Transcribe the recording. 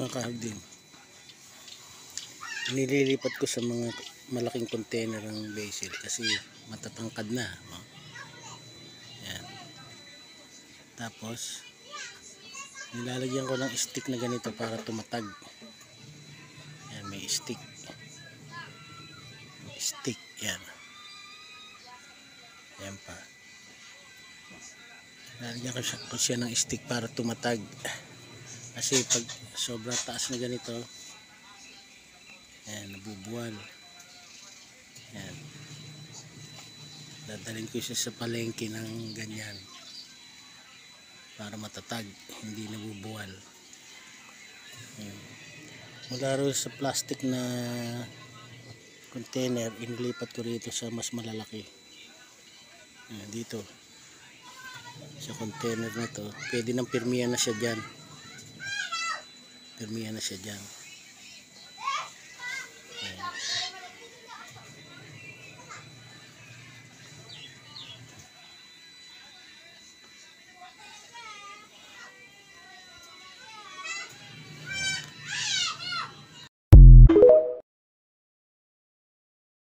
mga kahagdim, nililipat ko sa mga malaking container ng basil kasi matatangkad na, no? Yan. Tapos nilalagyan ko ng stick na ganito para tumatag. Yan, may stick, yan. Yan pa, nilalagyan ko siya ng stick para tumatag kasi pag sobrang taas na ganito, yan, nabubuwal. Yan, dadalhin ko siya sa palengke ng ganyan para matatag, hindi nabubuwal. Yan. Mula rin sa plastic na container, inilipat ko rito sa mas malalaki. Yan, dito sa container na to, pwede nang pirmihan na siya dyan.